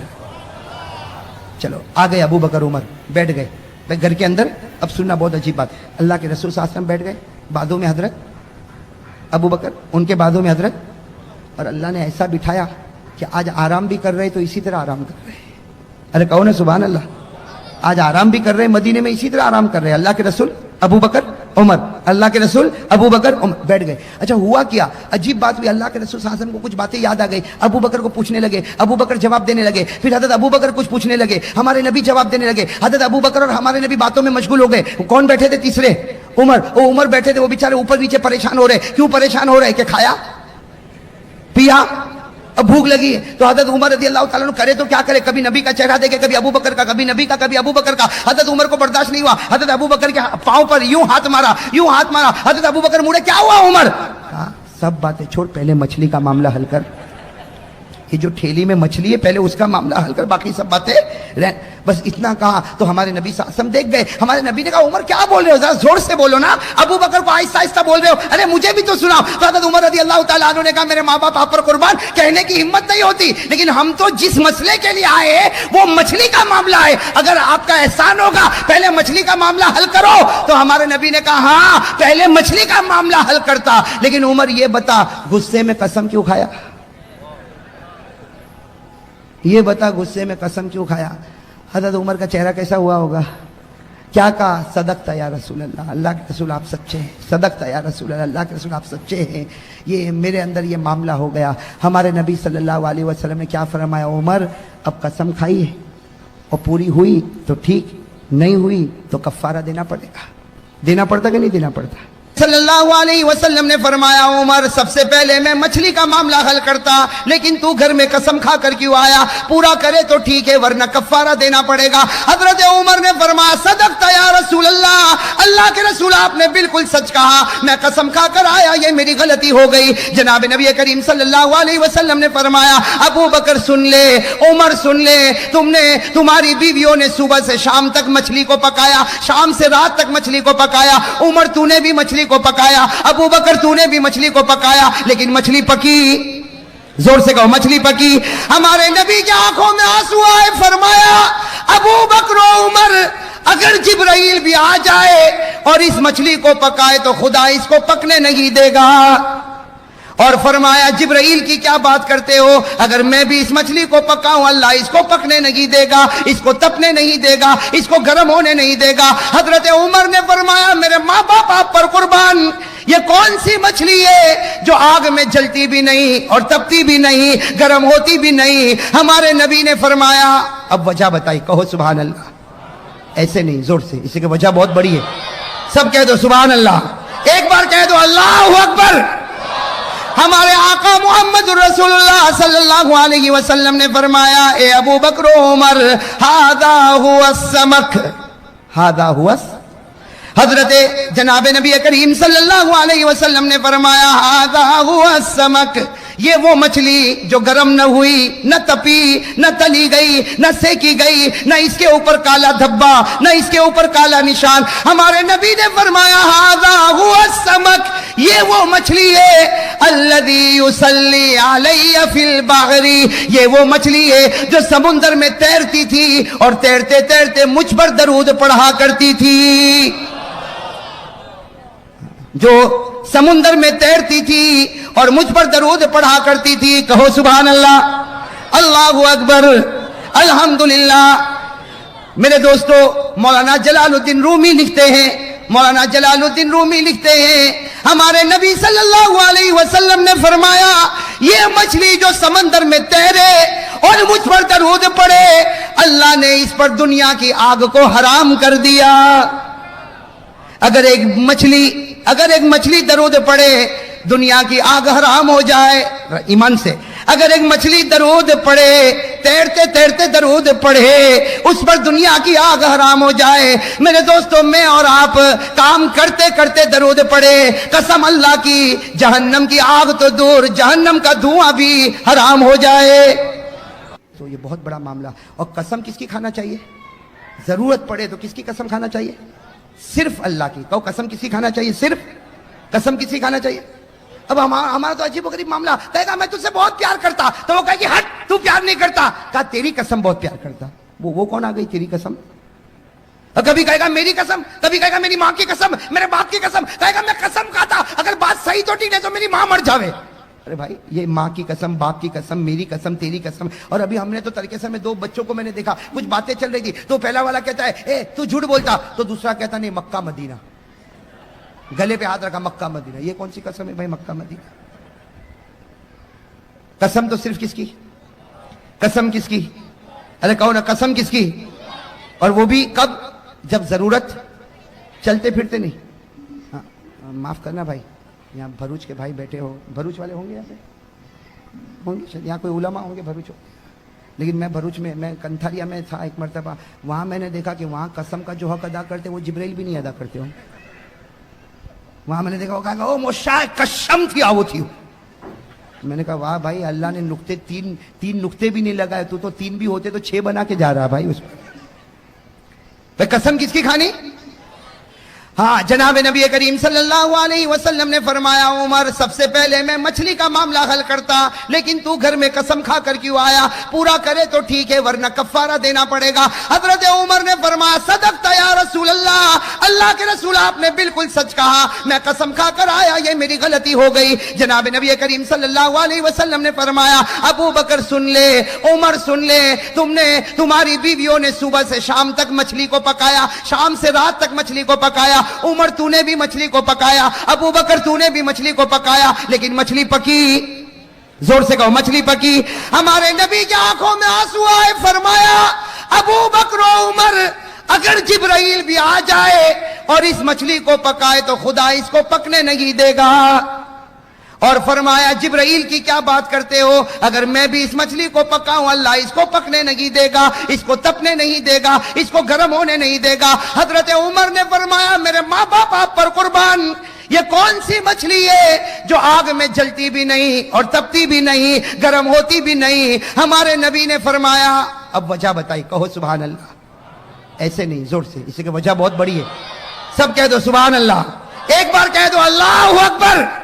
چلو آ گئے ابو بکر عمر، بیٹھ گئے گھر کے اندر۔ اب سننا بہت عجیب بات، اللہ کے رسول صلی اللہ علیہ وسلم بیٹھ گئے، بازوں میں حضرت ابو بکر، ان کے بازوں میں حضرت، اور اللہ نے ایسا بٹھایا کہ آج آرام بھی کر رہے تو اسی طرح آرام کر رہے۔ ارے کہو نا سبحان اللہ، آج آرام بھی کر رہے مدینے میں اسی طرح آرام کر رہے اللہ کے رسول ابو بکر उमर, अल्लाह के रसूल, अबू बकर, उमर, बैठ गए। अच्छा हुआ क्या, अजीब बात हुई, अल्लाह के रसूल सल्लल्लाहु अलैहि वसल्लम को कुछ बातें याद आ गई, अबू बकर को पूछने लगे, अबू बकर जवाब देने लगे, फिर हजरत अबू बकर कुछ पूछने लगे, हमारे नबी जवाब देने लगे, हजरत अबू बकर और हमारे नबी बातों में मशगूल हो गए। कौन बैठे थे तीसरे? उमर। वो उमर बैठे थे, वो बेचारे ऊपर नीचे परेशान हो रहे। क्यों परेशान हो रहे? कि खाया पिया, अब भूख लगी है। तो हजरत उमर रज़ी अल्लाह ताला अन्हु करे तो क्या करे, कभी नबी का चेहरा देखे, कभी अबू बकर का, कभी नबी का, कभी अबू बकर का। हजरत उमर को बर्दाश्त नहीं हुआ, हजरत अबू बकर के पांव पर यूं हाथ मारा, यूं हाथ मारा। हजरत अबू बकर मुड़े, क्या हुआ उमर? कहा सब बातें छोड़, पहले मछली का मामला हल कर। ये जो ठेली में मछली है पहले उसका मामला हल कर, बाकी सब बातें रह। बस इतना कहा तो हमारे नबी सल्लल्लाहु अलैहि वसल्लम देख गए। हमारे नबी ने कहा उमर क्या बोल रहे हो, जरा जोर से बोलो ना, अबू बकर को आहिस्ता आहिस्ता बोल रहे हो, अरे मुझे भी तो सुनाओ। तो हज़रत उमर रज़ी अल्लाह ताला अन्हु ने कहा मेरे माँ बाप आप पर कुर्बान, कहने की हिम्मत नहीं होती, लेकिन हम तो जिस मसले के लिए आए वो मछली का मामला है, अगर आपका एहसान होगा पहले मछली का मामला हल करो। तो हमारे नबी ने कहा हाँ पहले मछली का मामला हल करता, लेकिन उमर ये बता गुस्से में कसम क्यों खाया? ये बता गुस्से में कसम क्यों खाया? हज़रत उमर का चेहरा कैसा हुआ होगा? क्या कहा? सदक़ता या रसूल अल्लाह, अल्लाह के रसूल आप सच्चे हैं। सदक़ता या रसूल अल्लाह, अल्लाह के रसूल आप सच्चे हैं। ये मेरे अंदर ये मामला हो गया। हमारे नबी सल्लल्लाहु अलैहि वसल्लम ने क्या फरमाया, उमर अब कसम खाई है और पूरी हुई तो ठीक, नहीं हुई तो कफ़ारा देना पड़ेगा। देना पड़ता कि नहीं देना पड़ता? सल्लल्लाहु अलैहि वसल्लम ने फरमाया उमर सबसे पहले मैं मछली का मामला हल करता, लेकिन तू घर में कसम खा कर क्यों आया? पूरा करे तो ठीक है वरना कफ़ारा देना पड़ेगा। हजरत उमर ने फरमाया सदक़ता या रसूल अल्लाह, अल्लाह के रसूल आपने बिल्कुल सच कहा, मैं कसम खा कर आया, ये मेरी गलती हो गई। जनाब नबी करीम सल्लल्लाहु अलैहि वसल्लम ने फरमाया अबू बकर सुन ले, उमर सुन ले, तुमने तुम्हारी बीवियों ने सुबह से शाम तक मछली को पकाया, शाम से रात तक मछली को पकाया। उमर तूने भी मछली को पकाया, अबू बकर तूने भी मछली को पकाया, लेकिन मछली पकी, जोर से कहो मछली पकी। हमारे नबी की आंखों में आंसू आए, फरमाया अबू बकर उमर अगर जिब्राइल भी आ जाए और इस मछली को पकाए तो खुदा इसको पकने नहीं देगा। और फरमाया जिब्राइल की क्या बात करते हो, अगर मैं भी इस मछली को पकाऊं अल्लाह इसको पकने नहीं देगा, इसको तपने नहीं देगा, इसको गर्म होने नहीं देगा। हजरत उमर ने फरमाया मेरे माँ बाप आप पर कुर्बान, ये कौन सी मछली है जो आग में जलती भी नहीं और तपती भी नहीं, गर्म होती भी नहीं? हमारे नबी ने फरमाया अब वजह बताई, कहो सुभान अल्लाह। ऐसे नहीं, जोर से, इसी की वजह बहुत बड़ी है। सब कह दो सुभान अल्लाह, एक बार कह दो अल्लाह अकबर। हमारे आका मोहम्मद रसूलुल्लाह सल्लल्लाहु अलैहि वसल्लम ने फरमाया ए अबू बकर उमर हादा हुआ समक, हादा हुआ। हजरत जनाब नबी करीम सल्लल्लाहु अलैहि वसल्लम ने फरमाया हादा हुआ समक, ये वो मछली जो गरम न हुई, न तपी, न तली गई, न सेकी गई, न इसके ऊपर काला धब्बा, न इसके ऊपर काला निशान। हमारे नबी ने फरमाया हादा हुआ समक, ये वो मछली है अल्लज़ी युसल्ली अलैया फिल बहरी, ये वो मछली है जो समुद्र में तैरती थी और तैरते तैरते मुझ पर दरूद पढ़ा करती थी। जो समुद्र में तैरती थी और मुझ पर दरूद पढ़ा करती थी, कहो सुभान अल्लाह, अल्लाहु अकबर, अल्हम्दुलिल्लाह। मेरे दोस्तों मौलाना जलालुद्दीन रूमी लिखते हैं, मौलाना जलालुद्दीन रूमी लिखते हैं हमारे नबी सल्लल्लाहु अलैहि वसल्लम ने फरमाया ये मछली जो समंदर में तैरे और मुझ पर दरूद पढ़े अल्लाह ने इस पर दुनिया की आग को हराम कर दिया। अगर एक मछली दरूद पढ़े दुनिया की आग हराम हो जाए ईमान से। अगर एक मछली दरूद पढ़े, तैरते तैरते दरूद पढ़े, उस पर दुनिया की आग हराम हो जाए। मेरे दोस्तों मैं और आप काम करते करते दरूद पढ़े, कसम अल्लाह की जहन्नम की आग तो दूर, जहन्नम का धुआं भी हराम हो जाए। तो ये बहुत बड़ा मामला। और कसम किसकी खाना चाहिए? जरूरत पड़े तो किसकी कसम खाना चाहिए? सिर्फ अल्लाह की। कहो कसम किसकी खाना चाहिए? सिर्फ कसम किसकी खाना चाहिए? अब हमारा तो अजीब गरीब मामला, कहेगा मैं तुझसे बहुत प्यार करता, तो वो कहेगी हट तू प्यार नहीं करता। कहा तेरी कसम बहुत प्यार करता। वो कौन आ गई तेरी कसम? और कभी कहेगा मेरी कसम, कभी कहेगा मेरी माँ की कसम, मेरे बाप की कसम, कहेगा मैं कसम खाता अगर बात सही तो ठीक है तो मेरी माँ मर जावे। अरे भाई ये माँ की कसम, बाप की कसम, मेरी कसम, तेरी कसम। और अभी हमने तो तरीके में दो बच्चों को मैंने देखा, कुछ बातें चल रही थी तो पहला वाला कहता है ए तू झूठ बोलता, तो दूसरा कहता नहीं मक्का मदीना। गले पे हाथ रखा, मक्का मदीना। ये कौन सी कसम है भाई, मक्का मदीना? कसम तो सिर्फ किसकी? कसम किसकी? अरे कहो ना, कसम किसकी? और वो भी कब? जब जरूरत, चलते फिरते नहीं। हाँ, माफ करना भाई, यहाँ भरूच के भाई बैठे हो, भरूच वाले होंगे यहाँ पे? होंगे शायद, यहाँ कोई उलमा होंगे भरूच हो। लेकिन मैं भरूच में, मैं कंथारिया में था एक मरतबा, वहाँ मैंने देखा कि वहाँ कसम का जो हक अदा करते वो जिब्राइल भी नहीं अदा करते हो। वहाँ मैंने देखा, वो कहा ओ मोशा कसम थी आवो थी। मैंने कहा वाह भाई, अल्लाह ने नुक्ते तीन नुक्ते भी नहीं लगाए, तू तो 3 भी होते तो 6 बना के जा रहा भाई उस पर। कसम किसकी खानी? हाँ, जनाब नबी करीम सल्लल्लाहु अलैहि वसल्लम ने फरमाया, उमर सबसे पहले मैं मछली का मामला हल करता, लेकिन तू घर में कसम खा कर क्यों आया? पूरा करे तो ठीक है, वरना कफ्फारा देना पड़ेगा। हजरत उमर ने फरमाया, सदक़ता या रसूल अल्लाह, अल्लाह के रसूल आपने बिल्कुल सच कहा, मैं कसम खा कर आया, ये मेरी गलती हो गई। जनाब नबी करीम सल्लल्लाहु अलैहि वसल्लम ने फरमाया, अबू बकर सुन ले, उमर सुन ले, तुम्हारी बीवियों ने सुबह से शाम तक मछली को पकाया, शाम से रात तक मछली को पकाया। उमर तूने भी मछली को पकाया, अबू बकर तूने भी मछली को पकाया, लेकिन मछली पकी। जोर से कहो, मछली पकी। हमारे नबी की आंखों में आंसू आए, फरमाया, अबू बकर उमर, अगर जिब्राइल भी आ जाए और इस मछली को पकाए तो खुदा इसको पकने नहीं देगा। और फरमाया, जिब्राइल की क्या बात करते हो? अगर मैं भी इस मछली को पकाऊं, अल्लाह इसको पकने नहीं देगा, इसको तपने नहीं देगा, इसको गर्म होने नहीं देगा। हजरत उमर ने फरमाया, मेरे माँ बाप आप पर कुर्बान, ये कौन सी मछली है जो आग में जलती भी नहीं और तपती भी नहीं, गर्म होती भी नहीं? हमारे नबी ने फरमाया, अब वजह बताई, कहो सुभान अल्लाह। ऐसे नहीं, जोर से, इसी की वजह बहुत बड़ी है। सब कह दो सुभान अल्लाह, एक बार कह दो अल्लाह अकबर।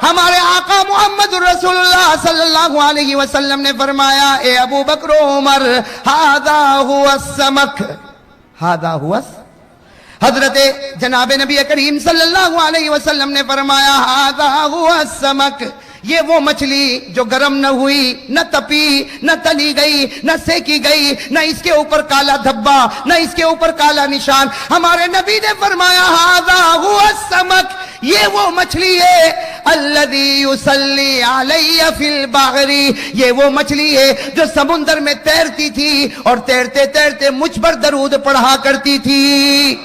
हमारे आका मोहम्मद रसूलुल्लाह सल्लल्लाहु अलैहि वसल्लम ने फरमाया, ए अबू बकर उमर, हादा हुआ समक, हादा हुआ। हजरत जनाब नबी करीम सल्लल्लाहु अलैहि वसल्लम ने फरमाया, हादा हुआ समक, ये वो मछली जो गर्म न हुई, न तपी, न तली गई, न सेकी गई, न इसके ऊपर काला धब्बा, न इसके ऊपर काला निशान। हमारे नबी ने फरमाया, हादा हुआ समक, ये वो मछली है, अल्लज़ी युसल्ली अलैया फिल बहरी, ये वो मछली है जो समुद्र में तैरती थी और तैरते तैरते मुझ पर दरूद पढ़ा करती थी।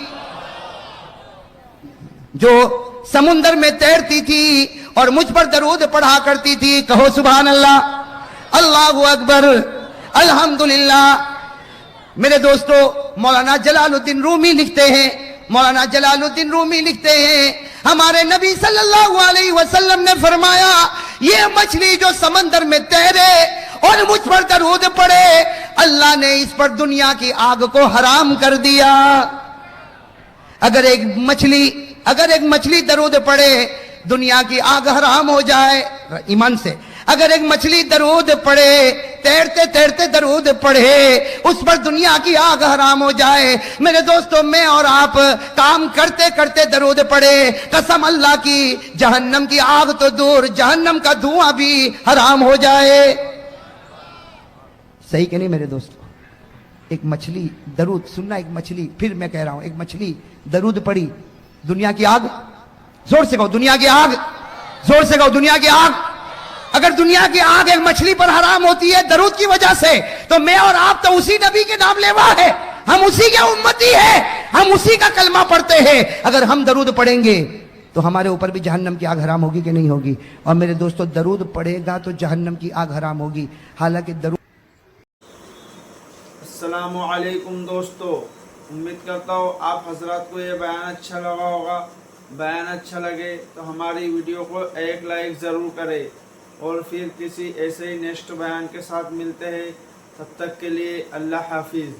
जो समुद्र में तैरती थी और मुझ पर दरूद पढ़ा करती थी। कहो सुभान अल्लाह, अल्लाहु अकबर, अल्हम्दुलिल्लाह। मेरे दोस्तों, मौलाना जलालुद्दीन रूमी लिखते हैं, मौलाना जलालुद्दीन रूमी लिखते हैं, हमारे नबी सल्लल्लाहु अलैहि वसल्लम ने फरमाया, ये मछली जो समंदर में तैरे और मुझ पर दरूद पड़े, अल्लाह ने इस पर दुनिया की आग को हराम कर दिया। अगर एक मछली दरूद पड़े, दुनिया की आग हराम हो जाए, ईमान से। अगर एक मछली दरूद पड़े, तैरते तैरते दरूद पढ़े, उस पर दुनिया की आग हराम हो जाए। मेरे दोस्तों, मैं और आप काम करते करते दरूद पढ़े, कसम अल्लाह की, जहन्नम की आग तो दूर, जहन्नम का धुआं भी हराम हो जाए। सही कि नहीं मेरे दोस्तों? एक मछली दरूद सुनना, एक मछली, फिर मैं कह रहा हूं, एक मछली दरूद पड़ी, दुनिया की आग, जोर से कहो दुनिया की आग, जोर से कहो दुनिया की आग। अगर दुनिया की आग एक मछली पर हराम होती है दरूद की वजह से, तो मैं और आप तो उसी नबी के नाम लेवा है, हम उसी के उम्मती है, हम उसी का कलमा पढ़ते हैं। अगर हम दरूद पढ़ेंगे तो हमारे ऊपर भी जहन्नम की आग हराम होगी कि नहीं होगी? और मेरे दोस्तों, दरूद पढ़ेगा तो जहन्नम की आग हराम होगी। हालांकि दरूद। अस्सलामु अलैकुम दोस्तों, उम्मीद करता हूँ आप हजरात को ये बयान अच्छा लगा होगा। बयान अच्छा लगे तो हमारी वीडियो को एक लाइक ज़रूर करें, और फिर किसी ऐसे ही नेक्स्ट बयान के साथ मिलते हैं। तब तक के लिए अल्लाह हाफिज़।